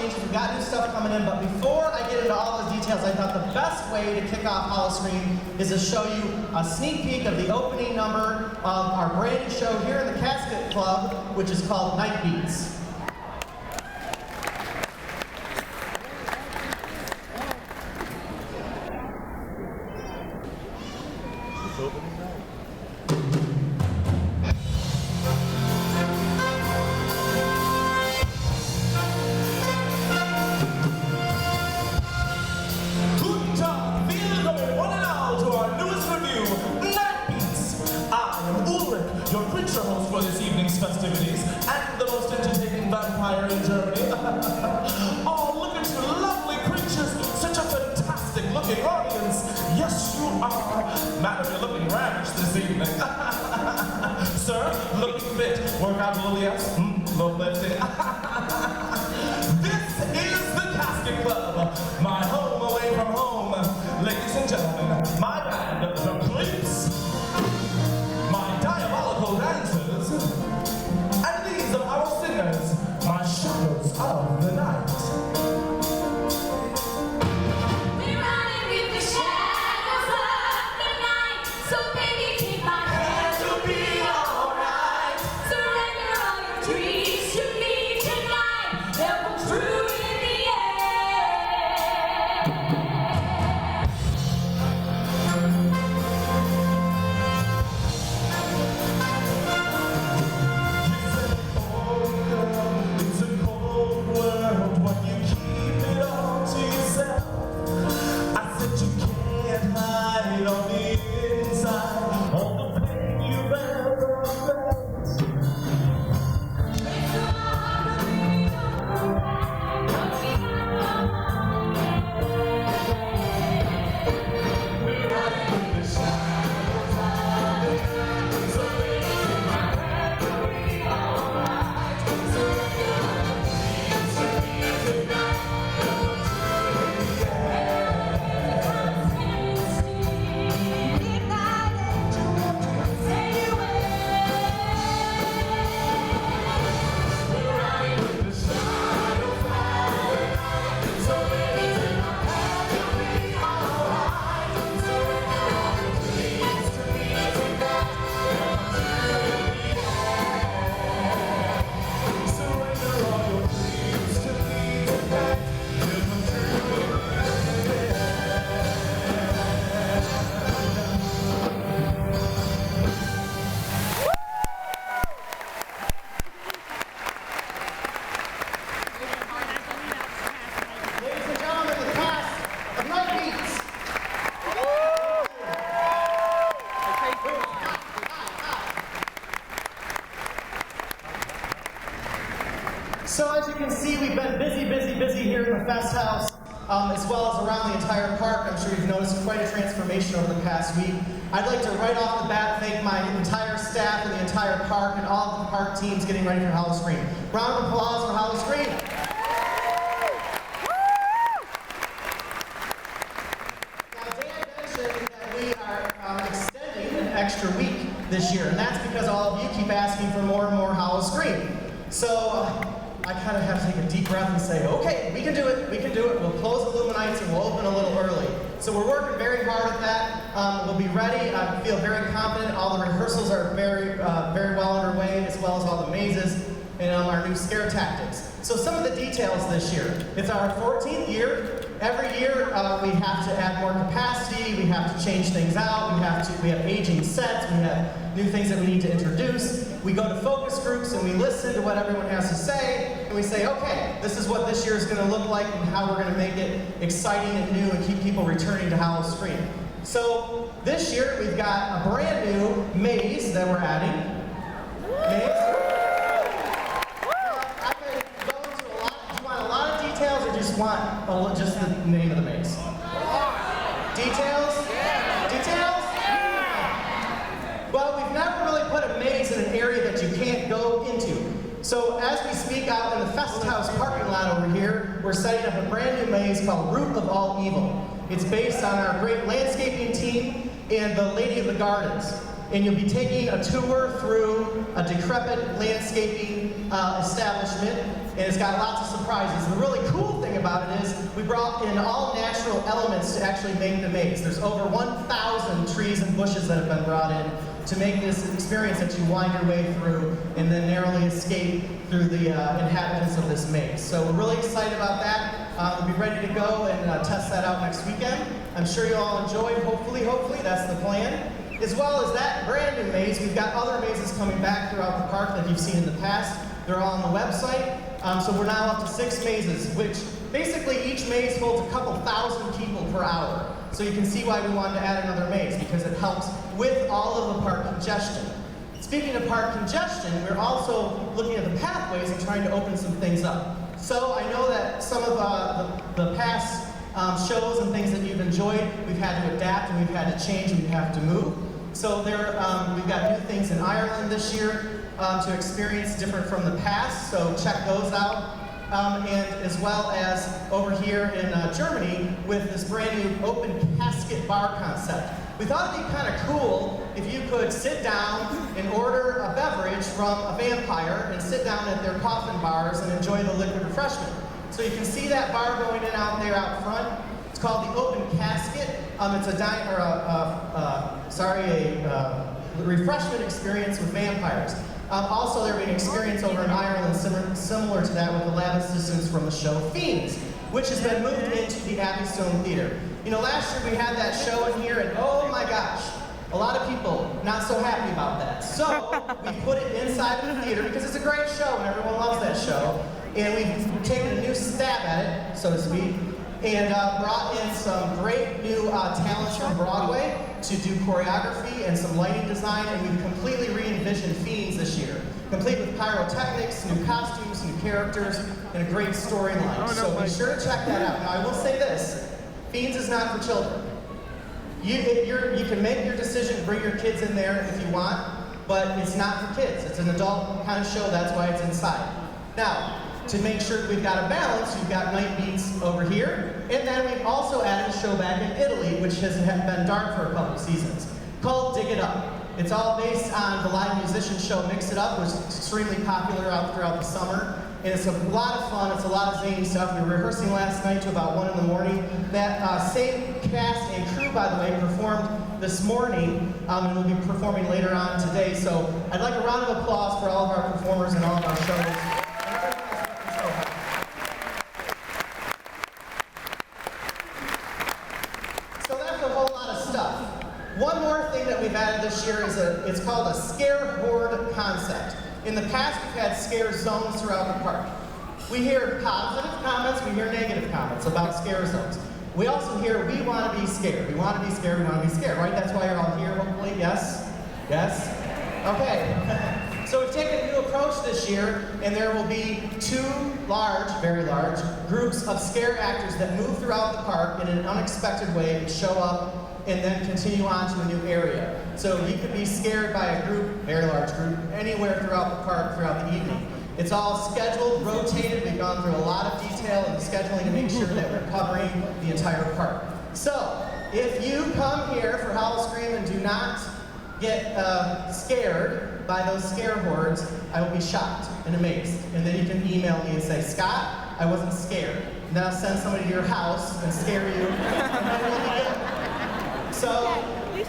changes, we've got new stuff coming in, but before I get into all those details, I thought the best way to kick off Howl-O-Scream is to show you a sneak peek of the opening number of our brand new show here in the Casket Club, which is called Night Beats. Your preacher host for this evening's festivities and the most entertaining vampire in Germany. Oh, look at you lovely creatures, such a fantastic looking audience. Yes, you are. Madam, you're looking ravish this evening. Sir, looking fit. Work out a little, yes? Little lifting. This is the Casket Club, my home away from home. Ladies and gentlemen, my band, the Creeps. Dancers, and these are our singers, my shadows of the night. We're running with the shadows of the night, so baby take my hand, you'll be alright. Surrender all your dreams to me tonight, they'll come true in the So as you can see, we've been busy here in the Fest House, as well as around the entire park. I'm sure you've noticed quite a transformation over the past week. I'd like to right off the bat thank my entire staff and the entire park and all of the park teams getting ready for Howl-O-Scream. Round of applause for Howl-O-Scream. Now Dan mentioned that we are extending an extra week this year, and that's because all of you keep asking for more and more Howl-O-Scream. So I kind of have to take a deep breath and say, okay, we can do it, we'll close Illuminates and we'll open a little early. So we're working very hard at that. We'll be ready. I feel very confident. All the rehearsals are very well underway, as well as all the mazes and our new scare tactics. So some of the details this year. It's our 14th year. Every year we have to add more capacity, we have to change things out, we have aging sets, we have new things that we need to introduce. We go to focus groups and we listen to what everyone has to say, and we say, okay, this is what this year is going to look like and how we're going to make it exciting and new and keep people returning to Howl-O-Scream. So this year we've got a brand new maze that we're adding. Or just want just the name of the maze? Details? Details? Well, we've never really put a maze in an area that you can't go into. So as we speak out in the Fest House parking lot over here, we're setting up a brand new maze called Root of All Evil. It's based on our great landscaping team and the Lady of the Gardens. And you'll be taking a tour through a decrepit landscaping establishment, and it's got lots of surprises. The really cool about it is we brought in all natural elements to actually make the maze. There's over 1,000 trees and bushes that have been brought in to make this experience that you wind your way through and then narrowly escape through the inhabitants of this maze. So we're really excited about that. We'll be ready to go and test that out next weekend. I'm sure you all enjoyed, hopefully, that's the plan. As well as that brand new maze, we've got other mazes coming back throughout the park that you've seen in the past. They're all on the website. So we're now up to 6 mazes, which basically each maze holds a couple thousand people per hour. So you can see why we wanted to add another maze, because it helps with all of the park congestion. Speaking of park congestion, we're also looking at the pathways and trying to open some things up. So I know that some of the past shows and things that you've enjoyed, we've had to adapt and we've had to change and we have to move. So we've got new things in Ireland this year to experience different from the past, so check those out. And as well as over here in Germany with this brand new open casket bar concept. We thought it'd be kind of cool if you could sit down and order a beverage from a vampire and sit down at their coffin bars and enjoy the liquid refreshment. So you can see that bar going in out there out front. It's called the Open Casket. It's a refreshment experience with vampires. Also, there'll be an experience over in Ireland similar to that with the lab assistants from the show Fiends, which has been moved into the Abbey Stone Theater. You know, last year we had that show in here, and oh my gosh, a lot of people not so happy about that. So we put it inside the theater because it's a great show and everyone loves that show. And we've taken a new stab at it, so to speak, and brought in some great new talents from Broadway to do choreography and some lighting design, and we've completely re-envisioned Fiends this year, complete with pyrotechnics, new costumes, new characters, and a great storyline. So be sure to check that out. Now I will say this, Fiends is not for children. You can make your decision to bring your kids in there if you want, but it's not for kids. It's an adult kind of show, that's why it's inside. Now, to make sure we've got a balance, you've got Night Beats over here, and then we've also added a show back in Italy, which has been dark for a couple seasons, called Dig It Up. It's all based on the live musician show Mix It Up, which is extremely popular throughout the summer, and it's a lot of fun, it's a lot of zany stuff. We were rehearsing last night to about 1 in the morning. That same cast and crew, by the way, performed this morning, and we'll be performing later on today, so I'd like a round of applause for all of our performers and all of our shows. One more thing that we've added this year is it's called a scare horde concept. In the past, we've had scare zones throughout the park. We hear positive comments, we hear negative comments about scare zones. We also hear, we want to be scared. We want to be scared, we want to be scared, right? That's why you're all here, hopefully, yes? Yes? Okay. So we've taken a new approach this year, and there will be 2 large, very large, groups of scare actors that move throughout the park in an unexpected way and show up and then continue on to a new area. So you could be scared by a group, very large group, anywhere throughout the park throughout the evening. It's all scheduled, rotated. We've gone through a lot of detail in the scheduling to make sure that we're covering the entire park. So if you come here for Howl-O-Scream and do not get scared by those scare hordes, I will be shocked and amazed. And then you can email me and say, Scott, I wasn't scared. And then I'll send somebody to your house and scare you, and then we'll be good. So,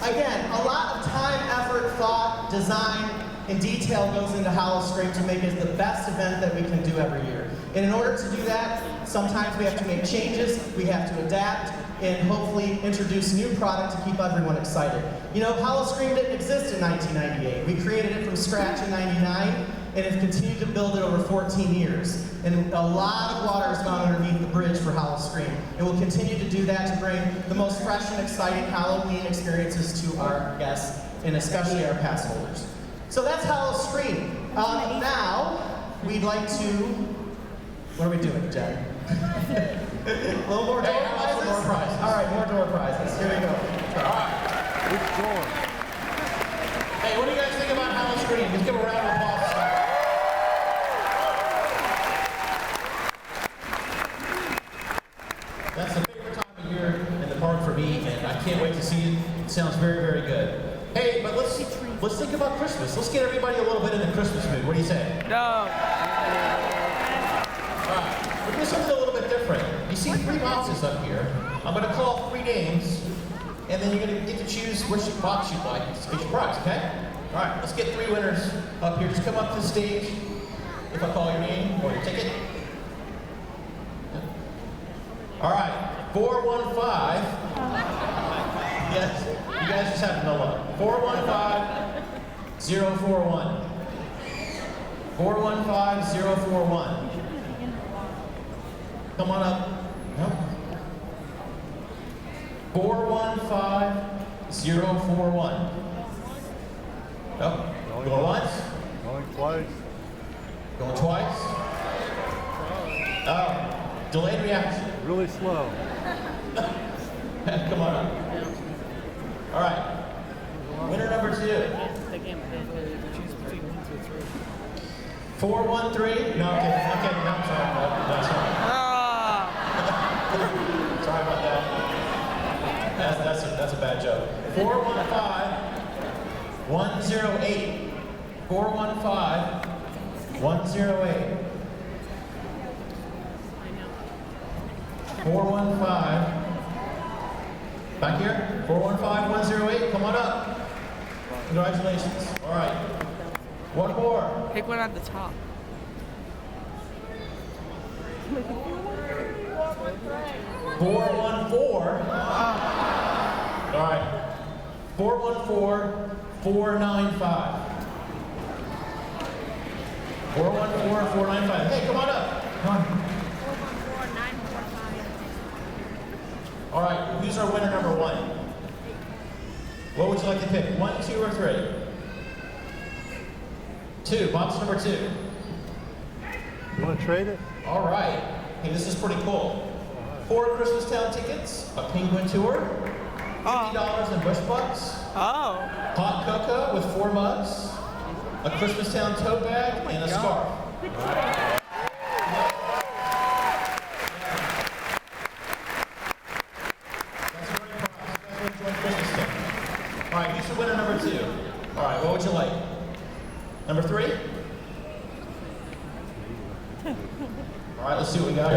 again, a lot of time, effort, thought, design, and detail goes into Howl-O-Scream to make it the best event that we can do every year. And in order to do that, sometimes we have to make changes, we have to adapt, and hopefully introduce new product to keep everyone excited. You know, Howl-O-Scream didn't exist in 1998. We created it from scratch in '99, and have continued to build it over 14 years. And a lot of water has gone underneath the bridge for Howl-O-Scream. And we'll continue to do that to bring the most fresh and exciting Halloween experiences to our guests, and especially our pass holders. So that's Howl-O-Scream. Now, we'd like to, what are we doing, Jen? A little more door prizes? More prizes. All right, more door prizes. Here we go. All right. Which door? Hey, what do you guys think about Howl-O-Scream? Let's give a round of applause. That's the favorite time of year in the park for me, and I can't wait to see it. It sounds very, very good. Hey, but let's think about Christmas. Let's get everybody a little bit in the Christmas mood. What do you say? No. All right, we'll do something a little bit different. you see 3 boxes up here. I'm going to call 3 names, and then you're going to get to choose which box you'd like to get your prize, okay? All right, let's get 3 winners up here. Just come up to the stage if I call your name or your ticket. All right, 415. Yes, you guys just have to know what. 415-041. 415-041. Come on up. No. 415-041. No. Going once? Going twice. Going twice? Oh, delayed reaction. Really slow. Come on up. All right. Winner number 2. 413. No, okay, no, I'm sorry. No, sorry. Sorry about that. That's a bad joke. 415-108. 415-108. 415. Back here. 415-108. Come on up. Congratulations. All right. One more. Pick one at the top. 414. All right. 414-495. 414-495. Hey, come on up. Come on. 414-945. All right. Who's our winner number 1? What would you like to pick? 1, 2, or 3? 2. Box number 2. You want to trade it? All right. Hey, this is pretty cool. 4 Christmas Town tickets, a penguin tour, $50 in Busch bucks, Oh. hot cocoa with 4 mugs, a Christmas Town tote bag, and a scarf. That's a great prize. You guys enjoy Christmas Town. All right, who's your winner number 2? All right, what would you like? Number 3? All right, let's see what we got here.